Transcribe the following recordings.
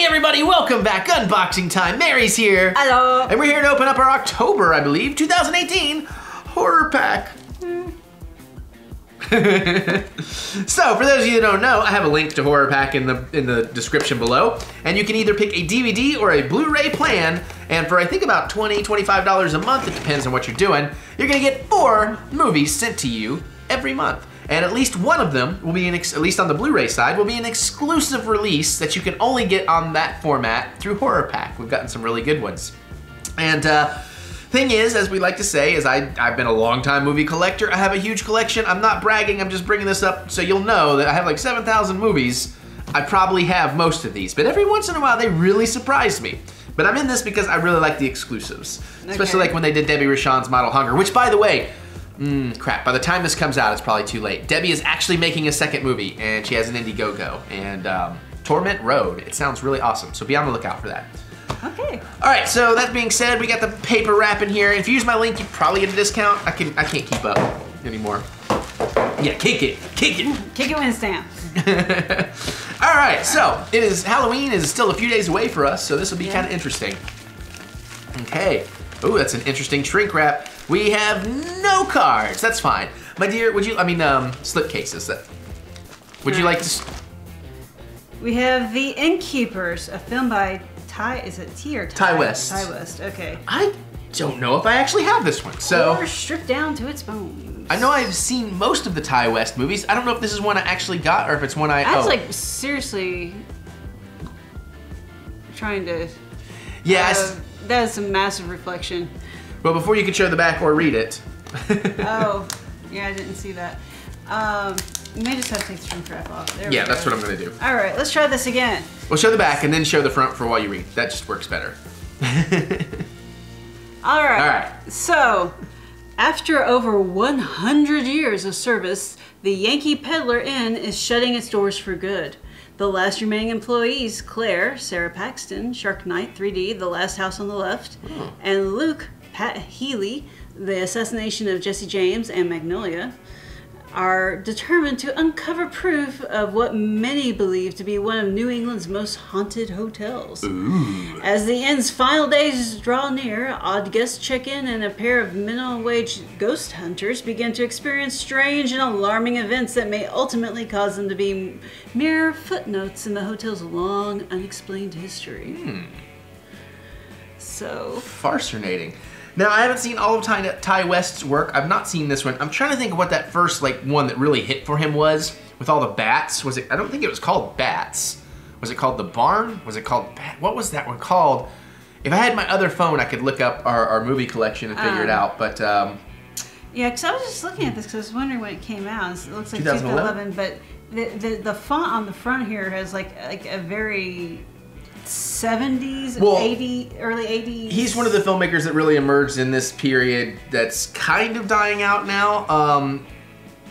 everybody, welcome back. Unboxing time. Mary's here. Hello. And we're here to open up our October, I believe, 2018 horror pack. So, for those of you that don't know, I have a link to horror pack in the description below, and you can either pick a DVD or a Blu Ray plan, and for I think about $20, $25 a month, it depends on what you're doing, you're gonna get 4 movies sent to you every month. And at least one of them will be, at least on the Blu Ray side, will be an exclusive release that you can only get on that format through horror pack. We've gotten some really good ones. And thing is, as we like to say, is I've been a long time movie collector. I have a huge collection. I'm not bragging, I'm just bringing this up so you'll know that I have like 7,000 movies. I probably have most of these, but every once in a while they really surprise me. But I'm in this because I really like the exclusives. Okay. Especially like when they did Debbie Rochon's Model Hunger, which by the way, crap, by the time this comes out, it's probably too late. Debbie is actually making a second movie, and she has an Indiegogo, and Torment Road. It sounds really awesome, so be on the lookout for that. Okay. All right, so that being said, we got the paper wrap in here. If you use my link, you probably get a discount. I can't keep up anymore. Yeah, kick it. Kick it. Kick it when it's down. All right, so Halloween is still a few days away for us, so this will be kind of interesting. Okay. Ooh, that's an interesting shrink wrap. We have no cards. That's fine. My dear, would you, slip cases. Would you like to? We have The Innkeepers, a film by is it T or Ty West? Ty West, okay. I don't know if I actually have this one, so. Or stripped down to its bones. I know I've seen most of the Ty West movies. I don't know if this is one I actually got or if it's one I was like seriously trying to. Yes. That is some massive reflection. Well, before you can show the back or read it. Oh, yeah, I didn't see that. You may just have to take the shrink wrap off. There we go. That's what I'm gonna do. All right, let's try this again. We'll show the back and then show the front for while you read. That just works better. All right. So, after over 100 years of service, the Yankee Peddler Inn is shutting its doors for good. The last remaining employees, Claire, Sarah Paxton, Shark Knight 3D, The Last House on the Left, and Luke, Pat Healy, The Assassination of Jesse James and Magnolia, are determined to uncover proof of what many believe to be one of New England's most haunted hotels. Ooh. As the inn's final days draw near, odd guests check in and a pair of minimum wage ghost hunters begin to experience strange and alarming events that may ultimately cause them to be mere footnotes in the hotel's long, unexplained history. So... Fascinating. Now, I haven't seen all of Ty West's work. I've not seen this one. I'm trying to think of what that first one that really hit for him was with all the bats. Was it? I don't think it was called Bats. Was it called The Barn? Was it called what was that one called? If I had my other phone, I could look up our movie collection and figure it out. But yeah, because I was just looking at this because I was wondering when it came out. It looks like 2011, but the font on the front here has like a very 70s, 80s, early 80s. He's one of the filmmakers that really emerged in this period that's kind of dying out now.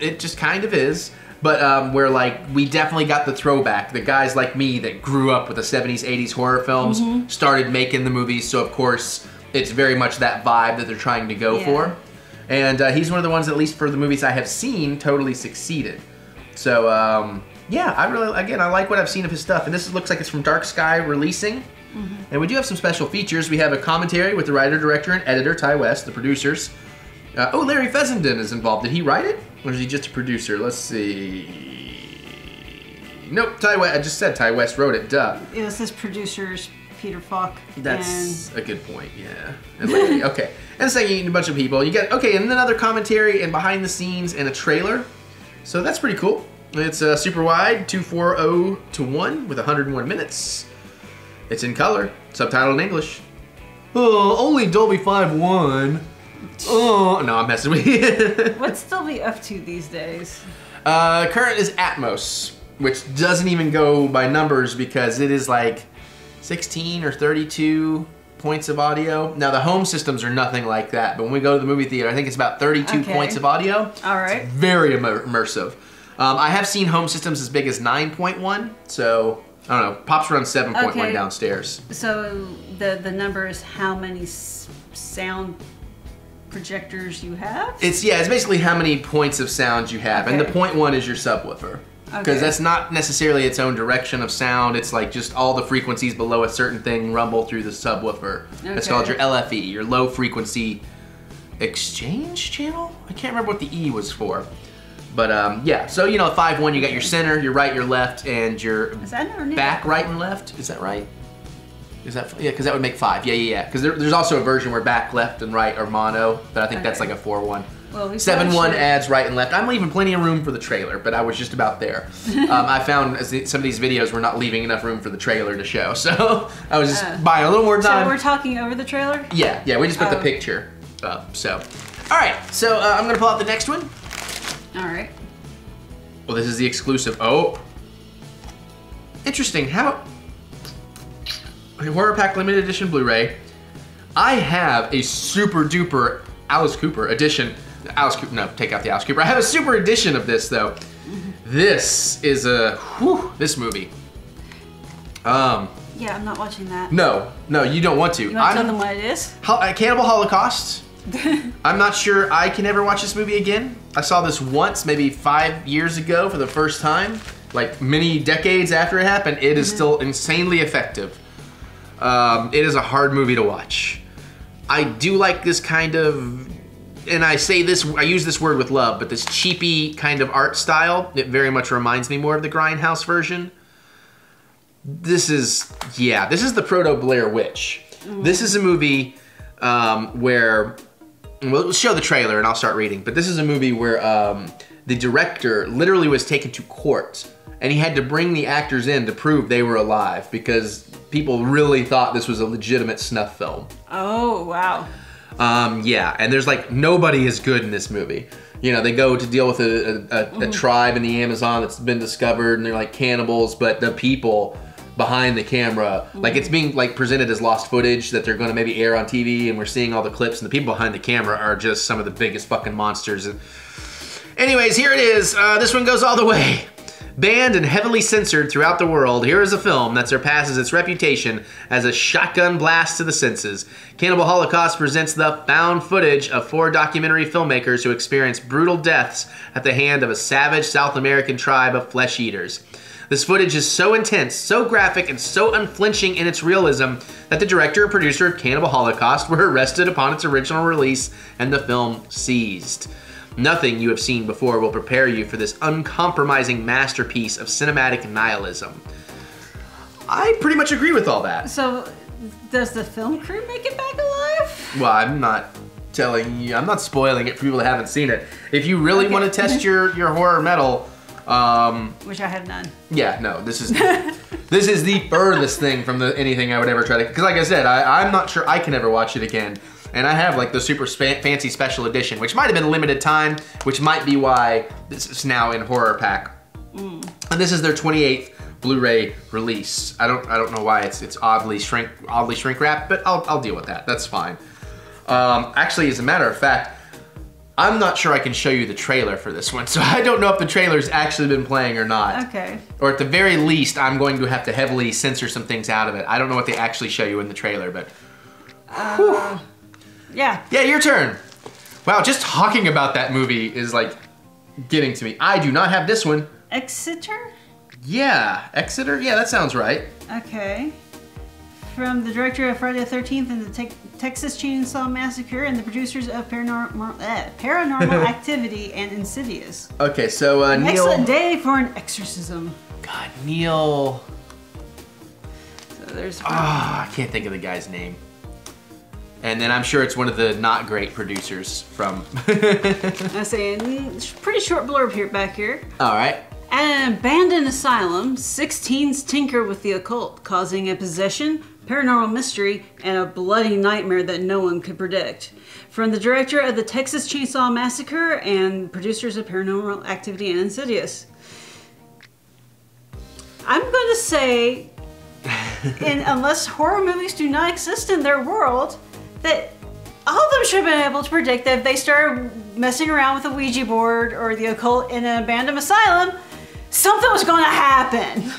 It just kind of is. But where we definitely got the throwback. The guys like me that grew up with the 70s, 80s horror films started making the movies. So of course, it's very much that vibe that they're trying to go for. And he's one of the ones, at least for the movies I have seen, totally succeeded. So yeah, I like what I've seen of his stuff. And this looks like it's from Dark Sky Releasing. And we do have some special features. We have a commentary with the writer, director, and editor, Ty West, the producers. Larry Fessenden is involved. Did he write it? Or is he just a producer? Let's see. Nope, Ty West. I just said Ty West wrote it, duh. It was his producers, Peter Falk. That's a good point, yeah. And Larry, okay. And second, a bunch of people. You got, and then another commentary and behind the scenes and a trailer. So that's pretty cool. It's super wide, 240:1 with 101 minutes. It's in color, subtitled in English. Oh, only Dolby 5.1. Oh, no, I'm messing with you. What's Dolby up to these days? Current is Atmos, which doesn't even go by numbers because it is like 16 or 32 points of audio. Now the home systems are nothing like that, but when we go to the movie theater, I think it's about 32 points of audio. All right. It's very immersive. I have seen home systems as big as 9.1, so I don't know. Pops around 7.1 downstairs. So the number is how many sound projectors you have? It's basically how many points of sound you have, and the 0.1 is your subwoofer. Because that's not necessarily its own direction of sound. It's like just all the frequencies below a certain thing rumble through the subwoofer. Okay. It's called your LFE, your low frequency exchange channel? I can't remember what the E was for. But yeah, so you know, 5-1, you got your center, your right, your left, and your back, right, and left. Is that right? Is that, yeah, because that would make 5. Yeah. Because there's also a version where back, left, and right are mono, but I think that's like a 4-1. Well, 7-1 adds right and left. I'm leaving plenty of room for the trailer, but I was just about there. I found some of these videos were not leaving enough room for the trailer to show, so I was just buying a little more time. So we're talking over the trailer? Yeah, we just put the picture up, so. All right, so I'm gonna pull out the next one. All right. Well, this is the exclusive. Oh. Interesting, how? Horror Pack Limited Edition Blu-ray. I have a super duper Alice Cooper edition. No, take out the Alice Cooper. I have a super edition of this though. This is this movie. Yeah, I'm not watching that. No, you don't want to. You want to tell them what it is? Cannibal Holocaust. I'm not sure I can ever watch this movie again. I saw this once, maybe 5 years ago for the first time. Like many decades after it happened, it is still insanely effective. It is a hard movie to watch. I do like this kind of, and I use this word with love, but this cheapy kind of art style, it very much reminds me more of the Grindhouse version. This is the proto Blair Witch. This is a movie where, we'll show the trailer and I'll start reading, but this is a movie where the director literally was taken to court and he had to bring the actors in to prove they were alive because people really thought this was a legitimate snuff film. Oh, wow. Yeah, and there's like, nobody is good in this movie. You know, they go to deal with a tribe in the Amazon that's been discovered and they're like cannibals, but the people behind the camera, like it's being like presented as lost footage that they're gonna maybe air on TV and we're seeing all the clips and the people behind the camera are just some of the biggest fucking monsters. Anyways, here it is. This one goes all the way. Banned and heavily censored throughout the world, here is a film that surpasses its reputation as a shotgun blast to the senses. Cannibal Holocaust presents the found footage of 4 documentary filmmakers who experienced brutal deaths at the hand of a savage South American tribe of flesh eaters. This footage is so intense, so graphic, and so unflinching in its realism that the director and producer of Cannibal Holocaust were arrested upon its original release and the film seized. Nothing you have seen before will prepare you for this uncompromising masterpiece of cinematic nihilism. I pretty much agree with all that. So, does the film crew make it back alive? Well, I'm not telling you, I'm not spoiling it for people that haven't seen it. If you really want to test your horror metal, which I have none. Yeah, no, this is the furthest thing from anything I would ever try to, because like I said, I'm not sure I can ever watch it again. And I have like the super fancy special edition, which might have been limited time, which might be why this is now in Horror Pack. And this is their 28th Blu-ray release. I don't know why it's oddly shrink wrapped, but I'll deal with that. That's fine. Actually, as a matter of fact, I'm not sure I can show you the trailer for this one, so I don't know if the trailer's actually been playing or not. Okay. Or at the very least, I'm going to have to heavily censor some things out of it. I don't know what they actually show you in the trailer, but. Yeah. Yeah, your turn. Wow, just talking about that movie is like getting to me. I do not have this one. Exeter? Yeah, Exeter? Yeah, that sounds right. Okay. From the director of Friday the 13th and the Texas Chainsaw Massacre and the producers of Paranormal Activity and Insidious. Okay, so Neil... Excellent day for an exorcism. God, Neil... So there's... I can't think of the guy's name. And then I'm sure it's one of the not great producers from... I say, pretty short blurb here back here. All right. At an abandoned asylum, 6 teens tinker with the occult, causing a possession, paranormal mystery, and a bloody nightmare that no one could predict. From the director of the Texas Chainsaw Massacre and producers of Paranormal Activity and Insidious. I'm going to say, unless horror movies do not exist in their world, that all of them should have been able to predict that if they started messing around with a Ouija board or the occult in an abandoned asylum, something was going to happen.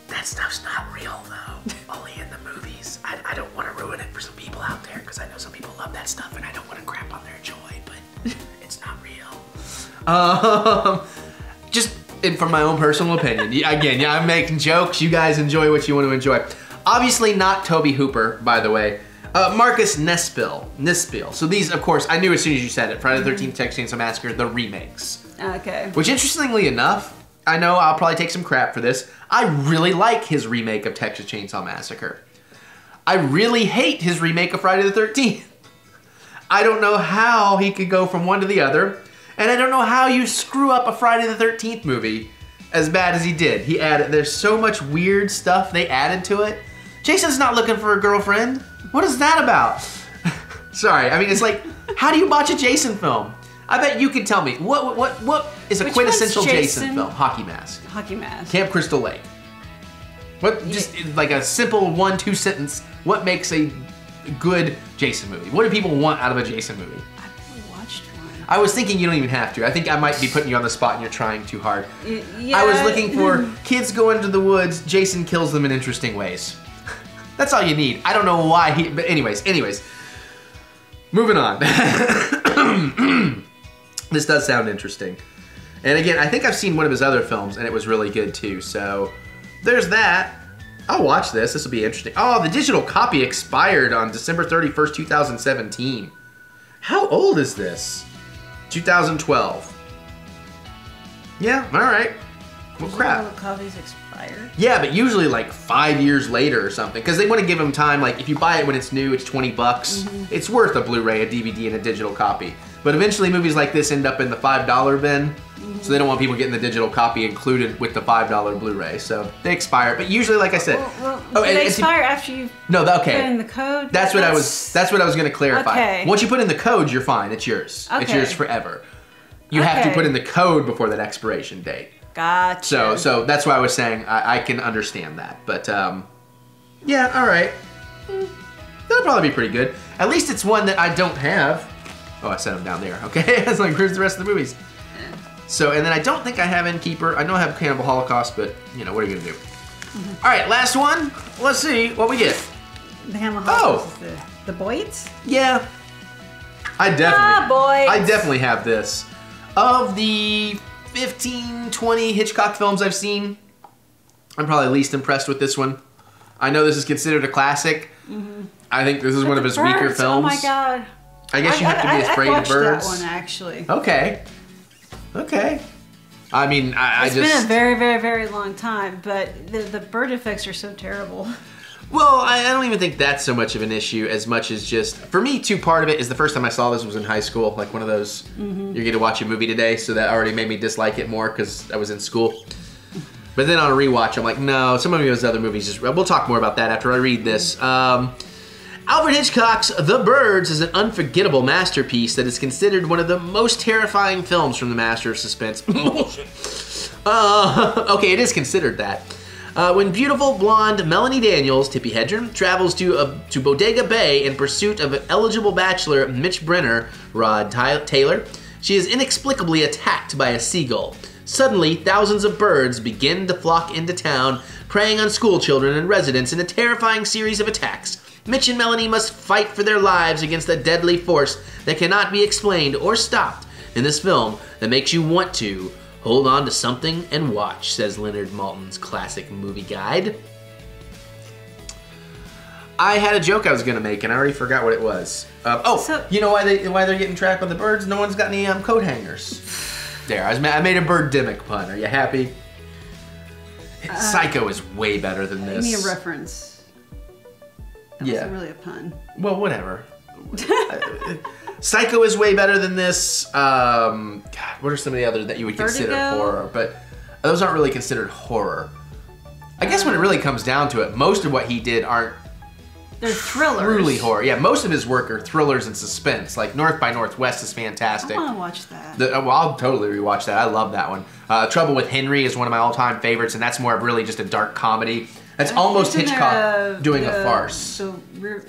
That stuff's not real though, only in the movies. I don't want to ruin it for some people out there because I know some people love that stuff and I don't want to crap on their joy, but it's not real. Just And from my own personal opinion, again, yeah, I'm making jokes. You guys enjoy what you want to enjoy. Obviously not Toby Hooper, by the way. Marcus Nispel. So these, of course, I knew as soon as you said it. Friday the 13th, Texas Chainsaw Massacre, the remakes. Okay. Which, interestingly enough, I know I'll probably take some crap for this. I really like his remake of Texas Chainsaw Massacre. I really hate his remake of Friday the 13th. I don't know how he could go from one to the other. And I don't know how you screw up a Friday the 13th movie as bad as he did. There's so much weird stuff they added to it. Jason's not looking for a girlfriend. What is that about? Sorry, I mean, it's like, how do you watch a Jason film? I bet you could tell me. What is a quintessential Jason film? Hockey Mask. Hockey Mask. Camp Crystal Lake. Just like a simple 1-2 sentence, what makes a good Jason movie? What do people want out of a Jason movie? I've never watched one. I was thinking you don't even have to. I think I might be putting you on the spot and you're trying too hard. Yeah. I was looking for kids go into the woods, Jason kills them in interesting ways. That's all you need. I don't know why but anyways. Moving on. This does sound interesting. And again, I think I've seen one of his other films and it was really good too. So there's that. I'll watch this. This will be interesting. Oh, the digital copy expired on December 31st, 2017. How old is this? 2012. Yeah, all right. Well, crap. Digital copies expired? Yeah, but usually like 5 years later or something. Because they want to give them time, like if you buy it when it's new, it's 20 bucks. It's worth a Blu Ray, a DVD, and a digital copy. But eventually movies like this end up in the $5 bin. So they don't want people getting the digital copy included with the $5 Blu Ray. So they expire. But usually, like I said, they expire after you put in the code. That's what I was going to clarify. Okay. Once you put in the code, you're fine. It's yours. Okay. It's yours forever. You have to put in the code before that expiration date. Gotcha. So that's why I was saying I can understand that. But yeah, all right. That'll probably be pretty good. At least it's one that I don't have. Oh, I set them down there. Okay, it's like here's the rest of the movies. So, and then I don't think I have Innkeeper. I know I have Cannibal Holocaust, but you know, what are you gonna do? All right, last one. Let's see what we get. The Cannibal Holocaust is the Boits? Yeah. I definitely have this. Of the 15, 20 Hitchcock films I've seen, I'm probably least impressed with this one. I know this is considered a classic. I think this is one of his weaker films. Oh my god. I guess you have to be afraid of birds. I watched that one actually. Okay. I mean, it's been a very, very, very long time, but the bird effects are so terrible. Well, I don't even think that's so much of an issue as much as just, for me too, part of it is the first time I saw this was in high school, like one of those, you're gonna watch a movie today, so that already made me dislike it more because I was in school. But then on a rewatch, I'm like, no, some of those other movies, we'll talk more about that after I read this. Alfred Hitchcock's The Birds is an unforgettable masterpiece that is considered one of the most terrifying films from the master of suspense. Okay, it is considered that. When beautiful blonde Melanie Daniels, Tippi Hedren, travels to Bodega Bay in pursuit of an eligible bachelor, Mitch Brenner, Rod Taylor, she is inexplicably attacked by a seagull. Suddenly, thousands of birds begin to flock into town, preying on school children and residents in a terrifying series of attacks. Mitch and Melanie must fight for their lives against a deadly force that cannot be explained or stopped in this film that makes you want to hold on to something and watch, says Leonard Maltin's classic movie guide. I had a joke I was going to make and I already forgot what it was. You know why they're getting trapped by the birds? No one's got any coat hangers. There, I made a birdemic pun. Are you happy? Psycho is way better than this. Give me a reference. That wasn't really a pun. Well, whatever. Psycho is way better than this. God, what are some of the others that you would consider horror? But those aren't really considered horror. I guess when it really comes down to it, most of what he did aren't they're thrillers. Truly horror. Yeah, most of his work are thrillers and suspense. Like North by Northwest is fantastic. I want to watch that. Well, I'll totally rewatch that. I love that one. Trouble with Henry is one of my all-time favorites, and that's more of really just a dark comedy. That's almost Hitchcock doing a farce. So Rear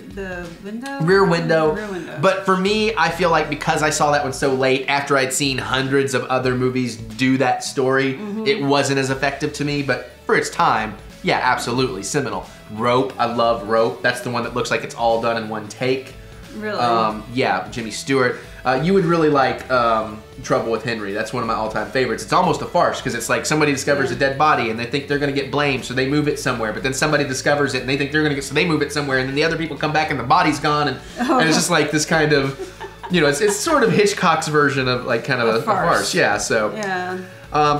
Window? Rear Window. But for me, I feel like because I saw that one so late, after I'd seen hundreds of other movies do that story, it wasn't as effective to me. But for its time, yeah, absolutely. Seminal. Rope. I love Rope. That's the one that looks like it's all done in one take. Really? Yeah, Jimmy Stewart. You would really like Trouble with Henry. That's one of my all-time favorites. It's almost a farce because it's like somebody discovers a dead body and they think they're going to get blamed, so they move it somewhere. But then somebody discovers it and they think they're going to get, so they move it somewhere, and then the other people come back and the body's gone, and it's just like this kind of, you know, it's sort of Hitchcock's version of like kind of a farce. Yeah. So. Yeah.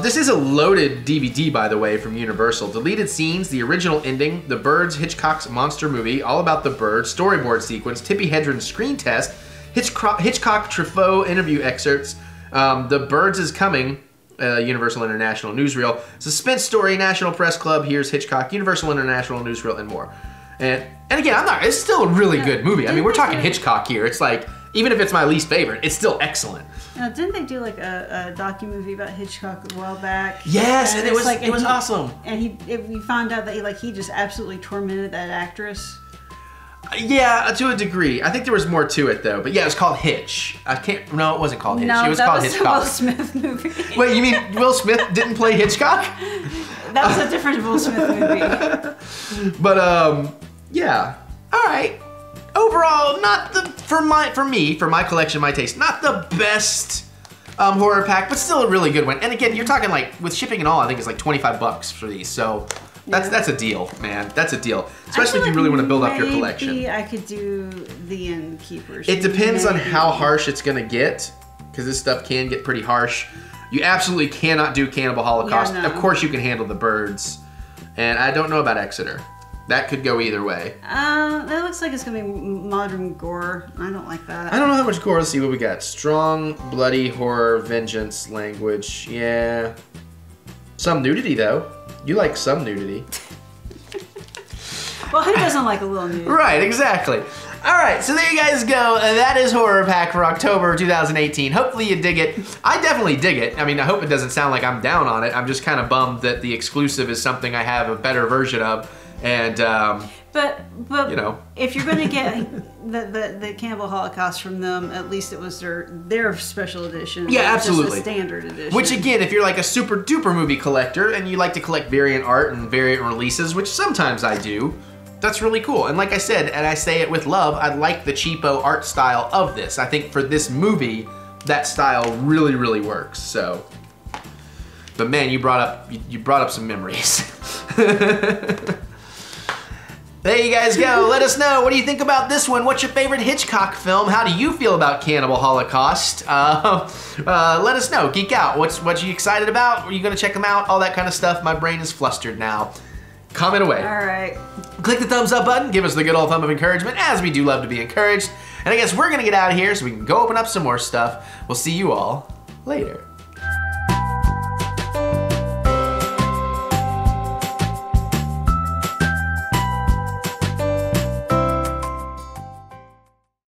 This is a loaded DVD, by the way, from Universal. Deleted scenes, the original ending, The Birds, Hitchcock's monster movie, all about the birds, storyboard sequence, Tippi Hedren's screen test, Hitchcock Truffaut interview excerpts, The Birds is Coming, Universal International Newsreel, suspense story, National Press Club, Here's Hitchcock, Universal International Newsreel, and more. And again, it's still a really good movie. I mean, we're talking Hitchcock here. It's like, even if it's my least favorite, it's still excellent. Now, didn't they do like a docu-movie about Hitchcock a while back? Yes, and it was awesome. And we found out that he just absolutely tormented that actress. Yeah, to a degree. I think there was more to it though. But yeah, it was called Hitch. No, it wasn't called Hitch. No, it was called Hitchcock. Will Smith movie. Wait, you mean Will Smith didn't play Hitchcock? That was a different Will Smith movie. But yeah. All right. Overall, not the for my collection, my taste, not the best horror pack, but still a really good one. And again, you're talking like with shipping and all, I think it's like $25 for these. So that's a deal, man. That's a deal, especially if you really want to build up your collection. Maybe I could do the Innkeepers. It depends on how harsh it's gonna get, because this stuff can get pretty harsh. You absolutely cannot do Cannibal Holocaust. Yeah, no. Of course, you can handle the birds, and I don't know about Exeter. That could go either way. That looks like it's gonna be modern gore. I don't like that. I don't know how much gore. Let's see what we got. Strong, bloody, horror, vengeance, language. Yeah. Some nudity, though. You like some nudity. Well, who doesn't like a little nudity? Right, exactly. All right, so there you guys go. That is Horror Pack for October 2018. Hopefully you dig it. I definitely dig it. I mean, I hope it doesn't sound like I'm down on it. I'm just kind of bummed that the exclusive is something I have a better version of. And but you know, if you're going to get the Cannibal Holocaust from them, at least it was their special edition. Yeah, absolutely. Just a standard edition. Which again, if you're like a super duper movie collector and you like to collect variant art and variant releases, which sometimes I do, that's really cool. And like I said, and I say it with love, I like the cheapo art style of this. I think for this movie, that style really, really works. So, but man, you brought up some memories. There you guys go. Let us know. What do you think about this one? What's your favorite Hitchcock film? How do you feel about Cannibal Holocaust? Let us know. Geek out. What you excited about? Are you gonna check them out? All that kind of stuff. My brain is flustered now. Comment away. All right. Click the thumbs up button. Give us the good old thumb of encouragement, as we do love to be encouraged. And I guess we're gonna get out of here so we can go open up some more stuff. We'll see you all later.